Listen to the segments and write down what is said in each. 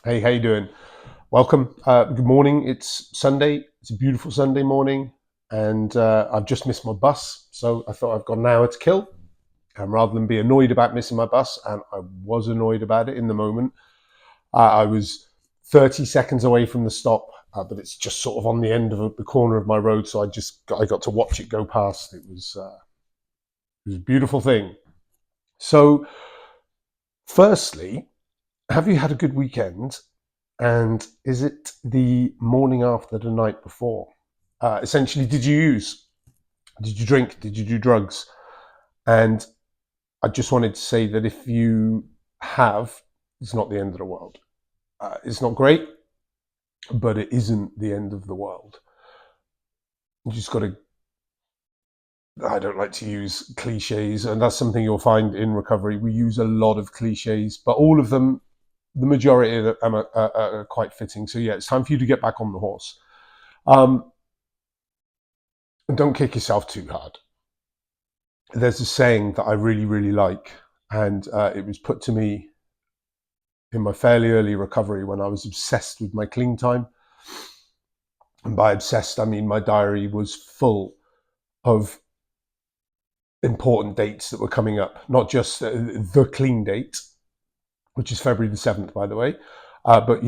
Hey, how you doing? Welcome. Good morning. It's Sunday. It's a beautiful Sunday morning, and I've just missed my bus. So I thought I've got an hour to kill, and rather than be annoyed about missing my bus, and I was annoyed about it in the moment. I was 30 seconds away from the stop, but it's just sort of on the end of the corner of my road, so I got to watch it go past. It was a beautiful thing. So, firstly, have you had a good weekend? And is it the morning after the night before? Essentially, did you drink, did you do drugs? And I just wanted to say that if you have, it's not the end of the world. It's not great, but it isn't the end of the world. You just got to, I don't like to use cliches, and that's something you'll find in recovery. We use a lot of cliches, but all of them, the majority of them are quite fitting. So, yeah, it's time for you to get back on the horse. Um, and don't kick yourself too hard. There's a saying that I really, really like, and it was put to me in my fairly early recovery when I was obsessed with my clean time. And by obsessed, I mean my diary was full of important dates that were coming up, not just the clean date, which is February the 7th, by the way, but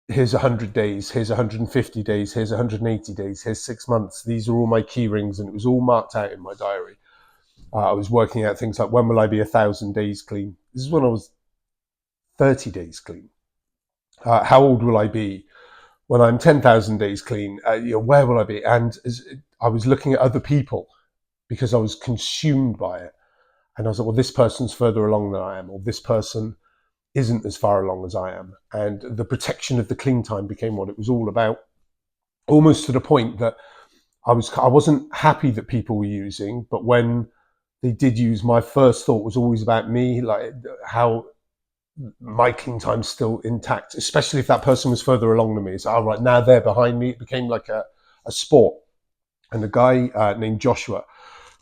here's 100 days, here's 150 days, here's 180 days, here's 6 months. These are all my key rings, and it was all marked out in my diary. I was working out things like, when will I be 1,000 days clean? This is when I was 30 days clean. How old will I be when I'm 10,000 days clean? Where will I be? And I was looking at other people because I was consumed by it. And I was like, well, this person's further along than I am, or this person isn't as far along as I am. And the protection of the clean time became what it was all about, almost to the point that I wasn't happy that people were using, but when they did use, my first thought was always about me, like how my clean time's still intact, especially if that person was further along than me. So, all right, now they're behind me. It became like a sport. And a guy named Joshua,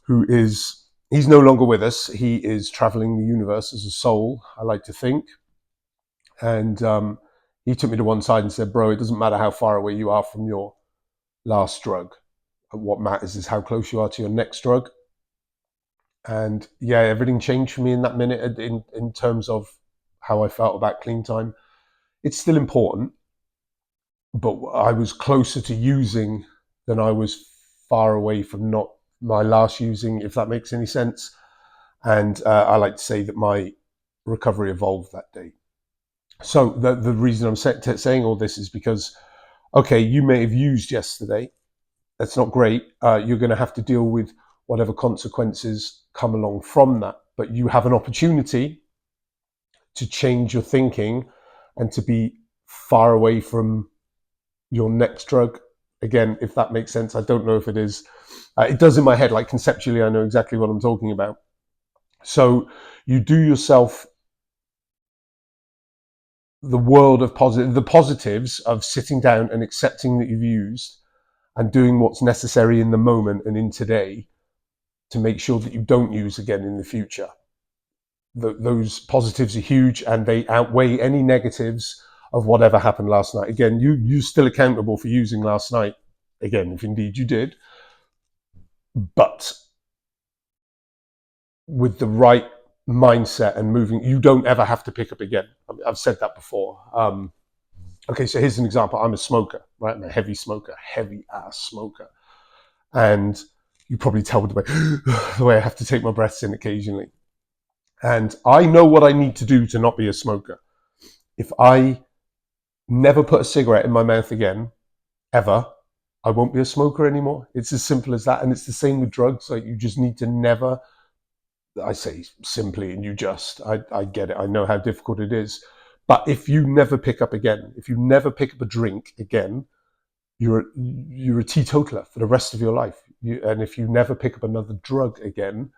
he's no longer with us. He is traveling the universe as a soul, I like to think. And he took me to one side and said, bro, it doesn't matter how far away you are from your last drug. What matters is how close you are to your next drug. And yeah, everything changed for me in that minute in terms of how I felt about clean time. It's still important, but I was closer to using than I was far away from not my last using, if that makes any sense. And I like to say that my recovery evolved that day. So the reason I'm saying all this is because, okay, you may have used yesterday. That's not great. You're going to have to deal with whatever consequences come along from that. But you have an opportunity to change your thinking and to be far away from your next drug. Again, if that makes sense, I don't know if it is. It does in my head, like conceptually, I know exactly what I'm talking about. So you do yourself the world of the positives of sitting down and accepting that you've used and doing what's necessary in the moment and in today to make sure that you don't use again in the future. Those positives are huge, and they outweigh any negatives of whatever happened last night. Again, you're still accountable for using last night. Again, if indeed you did, but with the right mindset and moving, you don't ever have to pick up again. I mean, I've said that before. Okay, so here's an example. I'm a smoker, right? I'm a heavy smoker, heavy ass smoker, and you probably tell the way the way I have to take my breaths in occasionally. And I know what I need to do to not be a smoker. If I never put a cigarette in my mouth again, ever, I won't be a smoker anymore. It's as simple as that. And it's the same with drugs. Like, you just need to never, I say simply, and I get it. I know how difficult it is. But if you never pick up again, if you never pick up a drink again, you're a teetotaler for the rest of your life. And if you never pick up another drug again,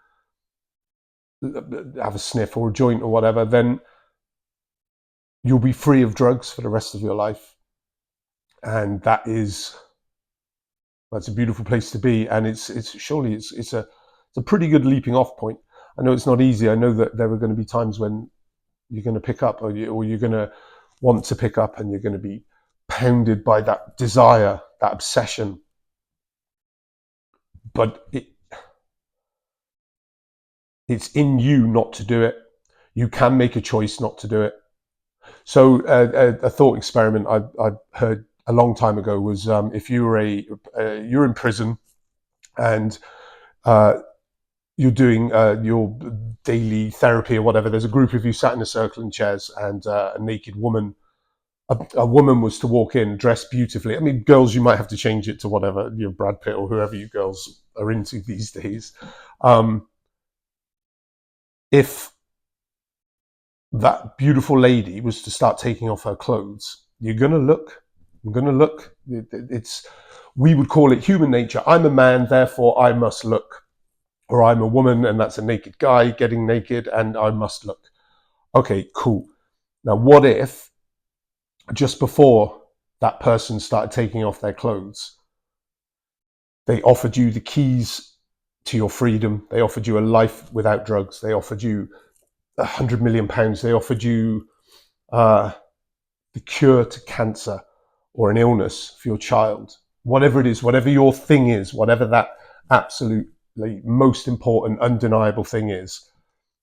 have a sniff or a joint or whatever, then you'll be free of drugs for the rest of your life. And that's a beautiful place to be. And it's a pretty good leaping off point. I know it's not easy. I know that there are going to be times when you're going to pick up, or you're going to want to pick up, and you're going to be pounded by that desire, that obsession. But it's in you not to do it. You can make a choice not to do it. So a thought experiment I heard a long time ago was, if you were you're in prison, and you're doing your daily therapy or whatever. There's a group of you sat in a circle in chairs, and a naked woman, a woman was to walk in dressed beautifully. I mean, girls, you might have to change it to whatever, Brad Pitt or whoever you girls are into these days. If that beautiful lady was to start taking off her clothes, you're going to look. I'm going to look. We would call it human nature. I'm a man, therefore I must look. Or I'm a woman, and that's a naked guy getting naked, and I must look. Okay, cool. Now, what if just before that person started taking off their clothes, they offered you the keys to your freedom? They offered you a life without drugs. They offered you £100 million. They offered you the cure to cancer or an illness for your child. Whatever it is, whatever your thing is, whatever that absolutely most important, undeniable thing is,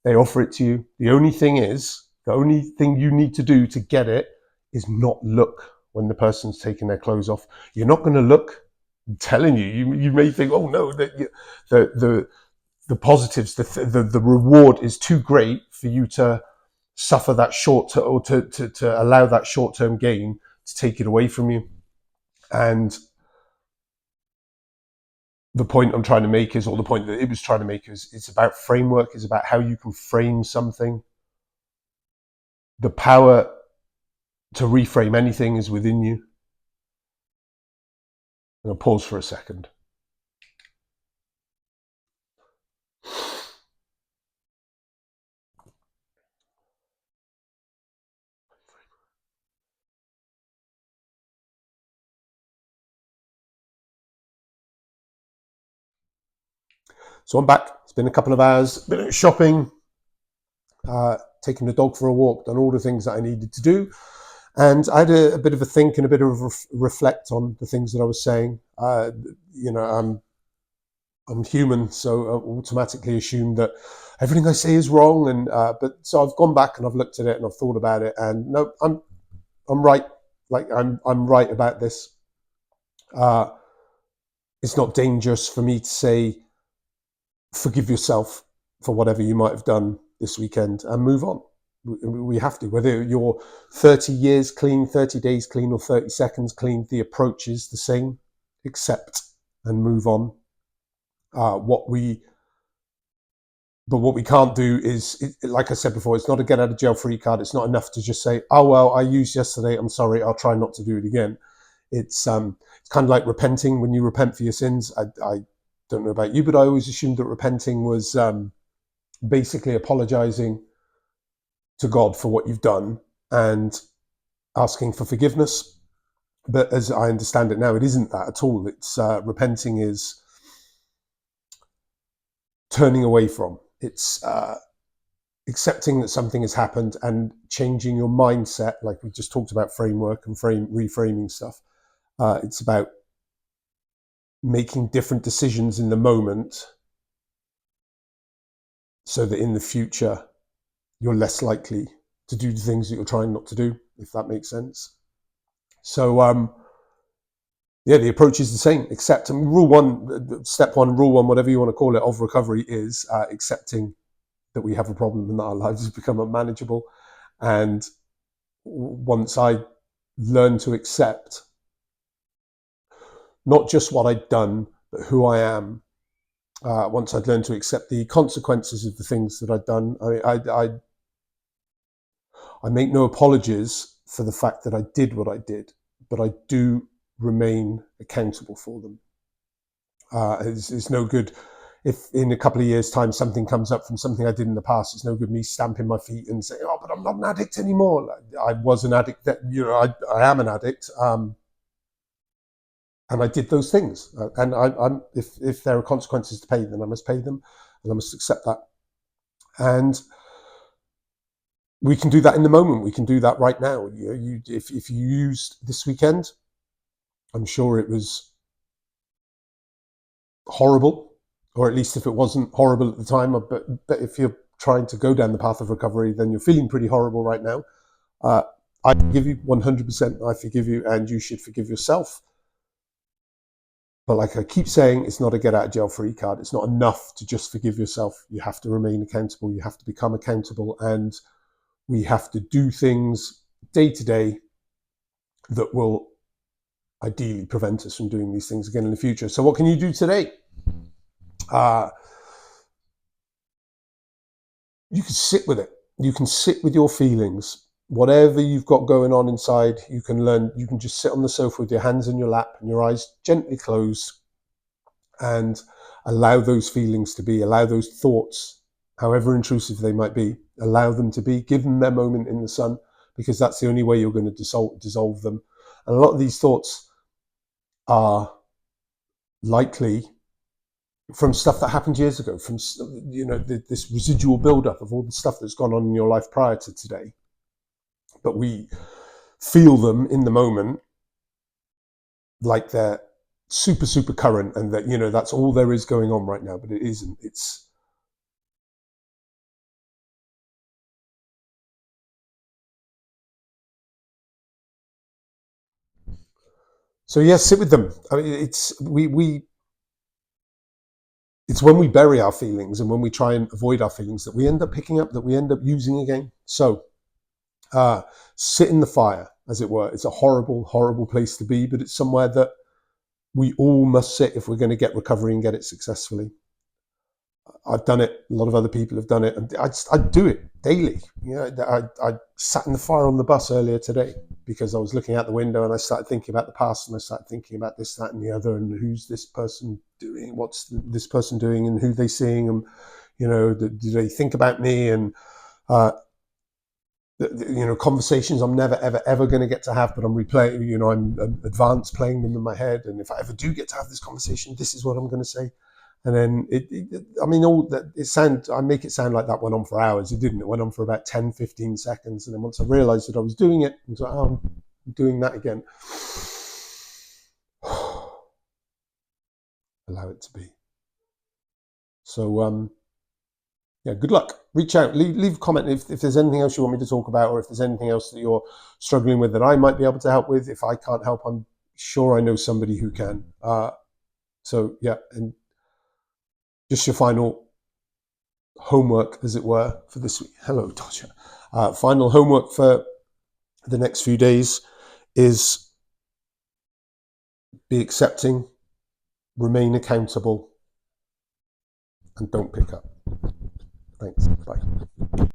they offer it to you. The only thing you need to do to get it is not look when the person's taking their clothes off. You're not going to look. I'm telling you, you may think, oh no, the positives, the reward is too great for you to suffer that or to allow that short-term gain to take it away from you. And the point I'm trying to make is, or the point that it was trying to make is, it's about framework. It's about how you can frame something. The power to reframe anything is within you. I'm going to pause for a second. So I'm back. It's been a couple of hours, been shopping, taking the dog for a walk, done all the things that I needed to do. And I had a bit of a think and a bit of reflect on the things that I was saying. I'm human, so I automatically assume that everything I say is wrong. And but so I've gone back and I've looked at it and I've thought about it. And no, I'm right. Like I'm right about this. It's not dangerous for me to say, forgive yourself for whatever you might have done this weekend and move on. We have to. Whether you're 30 years clean, 30 days clean, or 30 seconds clean, the approach is the same. Accept and move on. What we can't do is, like I said before, it's not a get out of jail free card. It's not enough to just say, oh, well, I used yesterday, I'm sorry, I'll try not to do it again. It's kind of like repenting. When you repent for your sins, I don't know about you, but I always assumed that repenting was basically apologizing to God for what you've done and asking for forgiveness. But as I understand it now, it isn't that at all. It's repenting is turning away from. It's accepting that something has happened and changing your mindset, like we just talked about framework and reframing stuff. It's about making different decisions in the moment so that in the future you're less likely to do the things that you're trying not to do, if that makes sense. So the approach is the same. Accept. I mean, step one, rule one, whatever you want to call it, of recovery is accepting that we have a problem and that our lives have become unmanageable. And once I learned to accept not just what I'd done, but who I am, once I'd learned to accept the consequences of the things that I'd done, I make no apologies for the fact that I did what I did, but I do remain accountable for them. It's no good if in a couple of years' time something comes up from something I did in the past. It's no good me stamping my feet and saying, "Oh, but I'm not an addict anymore." I was an addict. I am an addict, and I did those things. And if there are consequences to pay, then I must pay them, and I must accept that. And we can do that in the moment. We can do that right now. If you used this weekend, I'm sure it was horrible, or at least if it wasn't horrible at the time, but if you're trying to go down the path of recovery, then you're feeling pretty horrible right now. I forgive you 100%. I forgive you, and you should forgive yourself. But like I keep saying, it's not a get out of jail free card. It's not enough to just forgive yourself. You have to remain accountable. You have to become accountable, and we have to do things day to day that will ideally prevent us from doing these things again in the future. So what can you do today? You can sit with it. You can sit with your feelings. Whatever you've got going on inside, you can just sit on the sofa with your hands in your lap and your eyes gently closed and allow those feelings to be, allow those thoughts, however intrusive they might be, allow them to be, give them their moment in the sun, because that's the only way you're going to dissolve them. And a lot of these thoughts are likely from stuff that happened years ago, from this residual buildup of all the stuff that's gone on in your life prior to today. But we feel them in the moment like they're super current, and that that's all there is going on right now. But it isn't. It's so yes, sit with them. I mean, it's when we bury our feelings and when we try and avoid our feelings that we end up picking up, that we end up using again. So sit in the fire, as it were. It's a horrible place to be, but it's somewhere that we all must sit if we're going to get recovery and get it successfully. I've done it. A lot of other people have done it, and I do it daily. I sat in the fire on the bus earlier today because I was looking out the window and I started thinking about the past, and I started thinking about this, that, and the other, and who's this person doing, what's this person doing, and who they seeing, and do they think about me, and conversations I'm never ever going to get to have, but I'm replaying. I'm advanced playing them in my head, and if I ever do get to have this conversation, this is what I'm going to say. And then all that I make it sound like that went on for hours. It didn't. It went on for about 10-15 seconds. And then once I realized that I was doing it, I was like, oh, I'm doing that again. Allow it to be. So, yeah, good luck. Reach out, leave a comment if there's anything else you want me to talk about, or if there's anything else that you're struggling with that I might be able to help with. If I can't help, I'm sure I know somebody who can. So, yeah, and just your final homework, as it were, for this week. Hello, Dodger. Final homework for the next few days is be accepting, remain accountable, and don't pick up. Thanks. Bye.